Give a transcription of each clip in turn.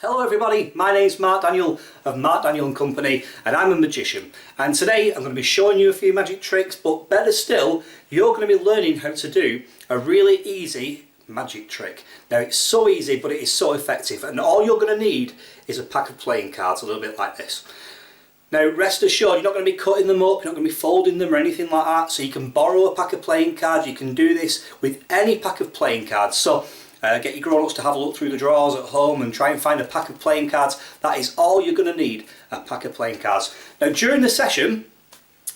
Hello everybody, my name's Mark Daniel of Mark Daniel & Company and I'm a magician, and today I'm going to be showing you a few magic tricks, but better still, you're going to be learning how to do a really easy magic trick. Now it's so easy but it is so effective, and all you're going to need is a pack of playing cards, a little bit like this. Now rest assured, you're not going to be cutting them up, you're not going to be folding them or anything like that, so you can borrow a pack of playing cards. You can do this with any pack of playing cards. So get your grown-ups to have a look through the drawers at home and try and find a pack of playing cards. That is all you're going to need, a pack of playing cards. Now during the session,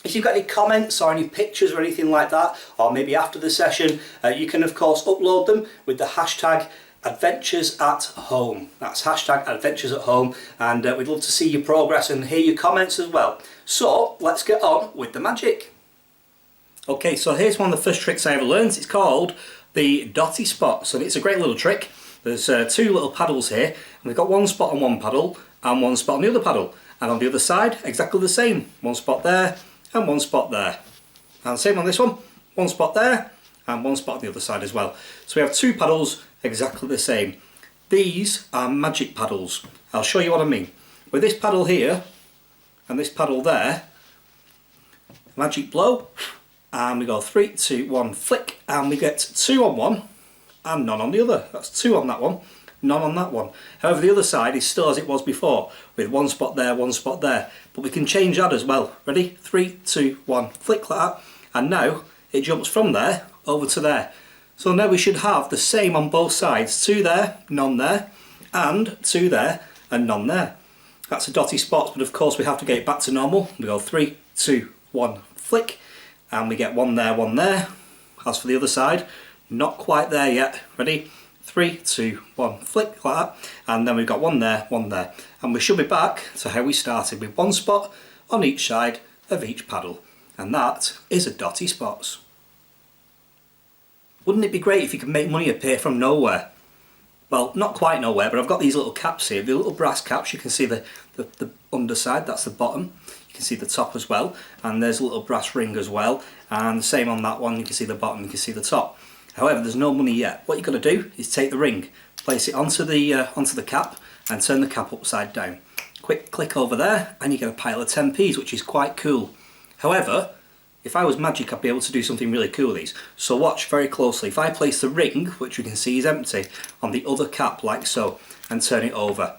if you've got any comments or any pictures or anything like that, or maybe after the session, you can of course upload them with the hashtag Adventures at Home. That's hashtag Adventures at Home, and we'd love to see your progress and hear your comments as well. So let's get on with the magic. Okay, so here's one of the first tricks I ever learned. It's called the Dotty Spot. So it's a great little trick. There's two little paddles here, and we've got one spot on one paddle and one spot on the other paddle, and on the other side exactly the same, one spot there and one spot there, and same on this one spot there and one spot on the other side as well. So we have two paddles exactly the same. These are magic paddles. I'll show you what I mean. With this paddle here and this paddle there, magic blow, and we go 3, 2, 1, flick, and we get 2 on one and none on the other. That's 2 on that one, none on that one. However, the other side is still as it was before, with one spot there, but we can change that as well. Ready? 3, 2, 1, flick like that, and now it jumps from there over to there. So now we should have the same on both sides. 2 there, none there, and 2 there and none there. That's a Dotty Spot, but of course we have to get it back to normal. We go 3, 2, 1, flick, and we get 1 there, 1 there. As for the other side, not quite there yet. Ready? 3, 2, 1, flick like that, and then we've got 1 there, 1 there, and we should be back to how we started, with one spot on each side of each paddle, and that is a Dotty Spot. Wouldn't it be great if you could make money appear from nowhere? Well, not quite nowhere, but I've got these little caps here, the little brass caps. You can see the underside, that's the bottom. You can see the top as well, and there's a little brass ring as well, and the same on that one. You can see the bottom, you can see the top. However, there's no money yet. What you've got to do is take the ring, place it onto the cap, and turn the cap upside down. Quick click over there, and you get a pile of 10p's, which is quite cool. However, if I was magic, I'd be able to do something really cool with these. So watch very closely. If I place the ring, which we can see is empty, on the other cap like so, and turn it over,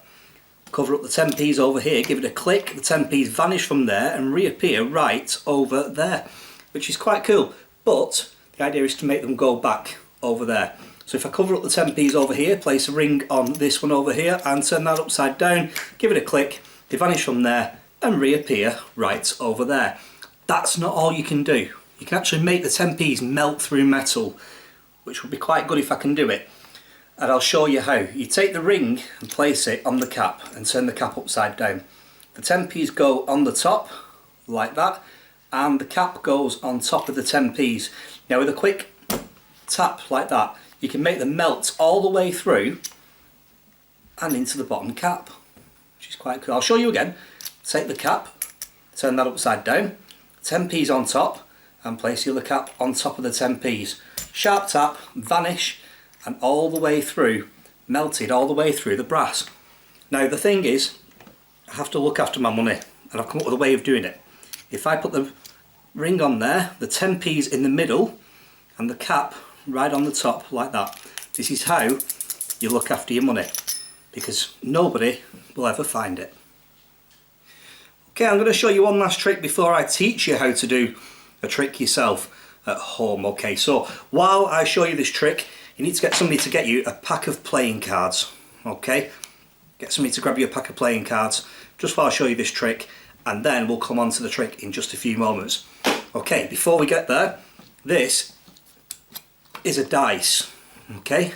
cover up the 10p's over here, give it a click, the 10p's vanish from there and reappear right over there, which is quite cool. But the idea is to make them go back over there. So if I cover up the 10p's over here, place a ring on this one over here and turn that upside down, give it a click, they vanish from there and reappear right over there. That's not all you can do. You can actually make the 10p's melt through metal, which would be quite good if I can do it. And I'll show you how. You take the ring and place it on the cap and turn the cap upside down. The 10p's go on the top like that, and the cap goes on top of the 10p's. Now with a quick tap like that, you can make them melt all the way through and into the bottom cap, which is quite cool. I'll show you again. Take the cap, turn that upside down, 10p's on top, and place the other cap on top of the 10p's. Sharp tap, vanish, and all the way through, melted all the way through the brass. Now the thing is, I have to look after my money, and I've come up with a way of doing it. If I put the ring on there, the 10p's in the middle, and the cap right on the top like that, this is how you look after your money, because nobody will ever find it. Okay, I'm going to show you one last trick before I teach you how to do a trick yourself at home. Okay, so while I show you this trick, you need to get somebody to get you a pack of playing cards. Okay, get somebody to grab you a pack of playing cards just while I show you this trick, and then we'll come on to the trick in just a few moments. Okay, before we get there, this is a dice. Okay,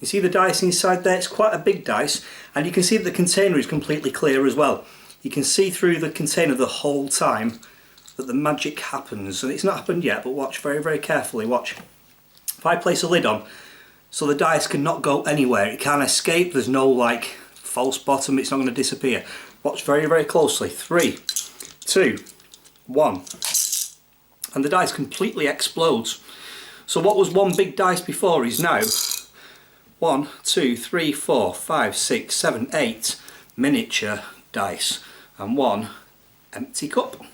you see the dice inside there? It's quite a big dice, and you can see that the container is completely clear as well. You can see through the container the whole time that the magic happens, and it's not happened yet, but watch very, very carefully. Watch. If I place a lid on, so the dice cannot go anywhere, it can't escape, there's no like false bottom, it's not going to disappear. Watch very, very closely. 3, 2, 1, and the dice completely explodes. So what was one big dice before is now 1, 2, 3, 4, 5, 6, 7, 8 miniature dice and 1 empty cup.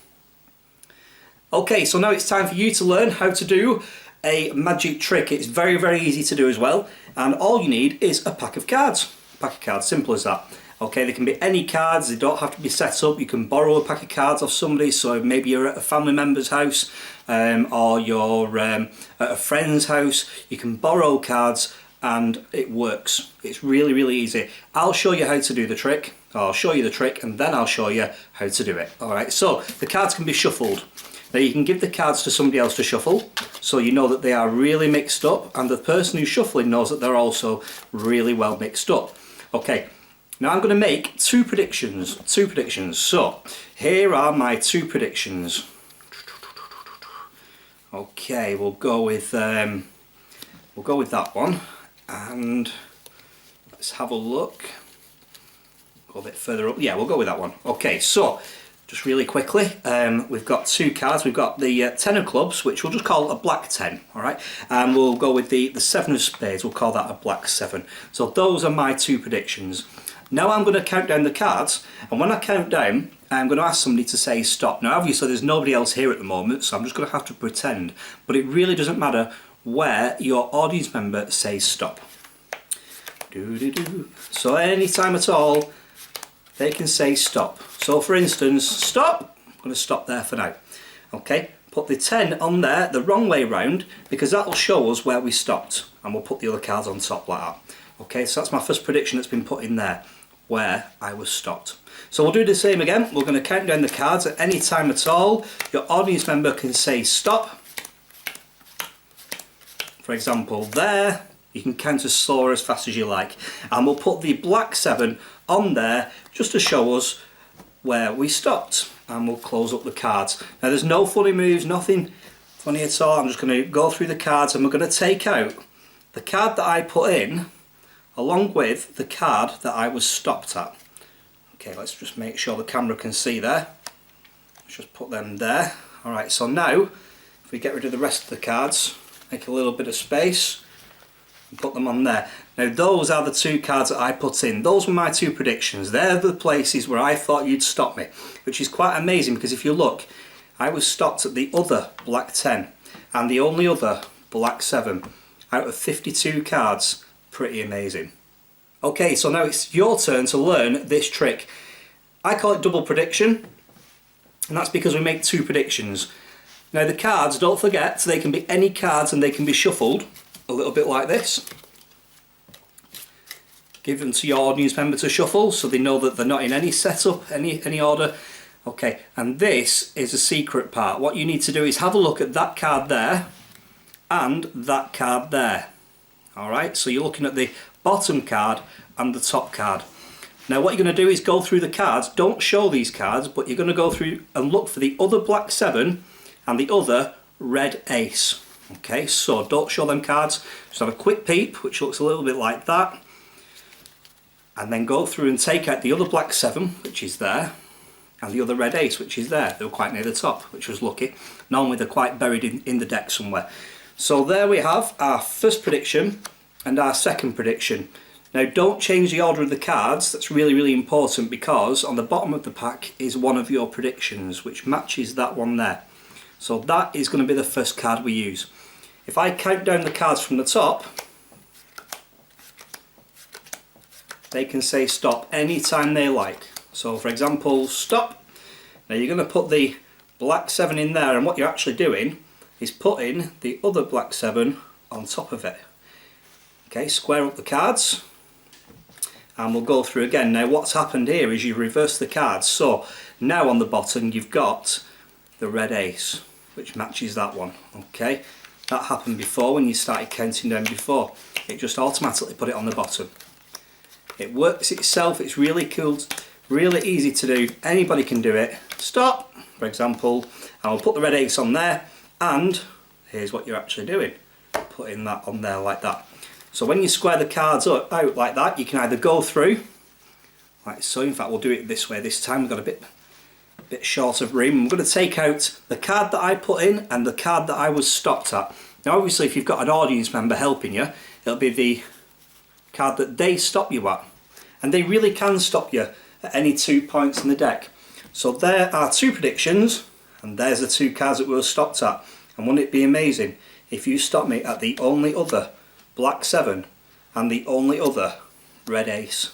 Okay, so now it's time for you to learn how to do a magic trick. It's very, very easy to do as well, and all you need is a pack of cards. A pack of cards, simple as that. Okay, they can be any cards, they don't have to be set up. You can borrow a pack of cards off somebody, so maybe you're at a family member's house or you're at a friend's house. You can borrow cards and it works. It's really, really easy. I'll show you how to do the trick. I'll show you the trick and then I'll show you how to do it. Alright, so the cards can be shuffled. Now you can give the cards to somebody else to shuffle, so you know that they are really mixed up, and the person who's shuffling knows that they're also really well mixed up. Okay, now I'm going to make two predictions. So here are my two predictions. Okay, we'll go with that one, and let's have a look. Go a bit further up. Yeah, we'll go with that one. Okay, so just really quickly, we've got two cards. We've got the 10 of clubs, which we'll just call a black 10, all right? And we'll go with the 7 of spades. We'll call that a black 7. So those are my two predictions. Now I'm going to count down the cards, and when I count down, I'm going to ask somebody to say stop. Now obviously there's nobody else here at the moment, so I'm just going to have to pretend, but it really doesn't matter where your audience member says stop. So any time at all, they can say stop. So for instance, stop. I'm going to stop there for now. Okay, put the 10 on there the wrong way round, because that will show us where we stopped, and we'll put the other cards on top like that. Okay, so that's my first prediction that's been put in there, where I was stopped. So we'll do the same again. We're going to count down the cards at any time at all. Your audience member can say stop. For example, there. You can count as slow or as fast as you like. And we'll put the black 7 on there just to show us where we stopped. And we'll close up the cards. Now there's no funny moves, nothing funny at all. I'm just going to go through the cards and we're going to take out the card that I put in along with the card that I was stopped at. Okay, let's just make sure the camera can see there. Let's just put them there. Alright, so now if we get rid of the rest of the cards, make a little bit of space, put them on there. Now those are the two cards that I put in. Those were my two predictions. They're the places where I thought you'd stop me, which is quite amazing, because if you look, I was stopped at the other black 10 and the only other black 7 out of 52 cards. Pretty amazing. Okay, so now it's your turn to learn this trick. I call it double prediction, and that's because we make two predictions. Now the cards, don't forget, they can be any cards and they can be shuffled a little bit like this. Give them to your audience member to shuffle so they know that they're not in any setup, any order. Okay, and this is a secret part. What you need to do is have a look at that card there and that card there. Alright, so you're looking at the bottom card and the top card. Now what you're going to do is go through the cards. Don't show these cards, but you're going to go through and look for the other black 7 and the other red ace. Okay, so don't show them cards, just have a quick peep, which looks a little bit like that, and then go through and take out the other black 7, which is there, and the other red ace, which is there. They were quite near the top, which was lucky. Normally they're quite buried in the deck somewhere. So there we have our first prediction and our second prediction. Now don't change the order of the cards. That's really, really important, because on the bottom of the pack is one of your predictions, which matches that one there. So that is going to be the first card we use. If I count down the cards from the top, they can say stop anytime they like. So for example, stop. Now you're going to put the black 7 in there, and what you're actually doing is putting the other black 7 on top of it. Okay, square up the cards, and we'll go through again. Now what's happened here is you reverse the cards. So now on the bottom you've got the red ace, which matches that one. Okay, that happened before when you started counting down before. It just automatically put it on the bottom. It works itself. It's really cool, really easy to do. Anybody can do it. Stop, for example, and we'll put the red ace on there, and here's what you're actually doing, putting that on there like that. So when you square the cards out like that, you can either go through like so. In fact, we'll do it this way this time. We've got a bit short of room. I'm going to take out the card that I put in and the card that I was stopped at. Now obviously if you've got an audience member helping you, it'll be the card that they stop you at. And they really can stop you at any 2 points in the deck. So there are 2 predictions, and there's the 2 cards that we were stopped at. And wouldn't it be amazing if you stopped me at the only other black 7 and the only other red ace?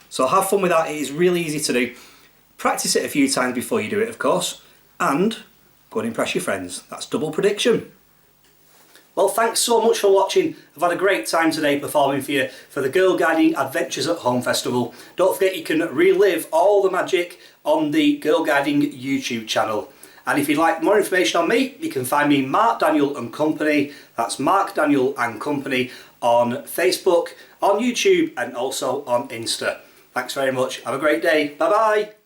So have fun with that. It is really easy to do. Practice it a few times before you do it, of course, and go and impress your friends. That's double prediction. Well, thanks so much for watching. I've had a great time today performing for you for the Girlguiding Adventures at Home Festival. Don't forget you can relive all the magic on the Girlguiding YouTube channel. And if you'd like more information on me, you can find me Mark Daniel and Company. That's Mark Daniel and Company on Facebook, on YouTube, and also on Insta. Thanks very much. Have a great day. Bye bye.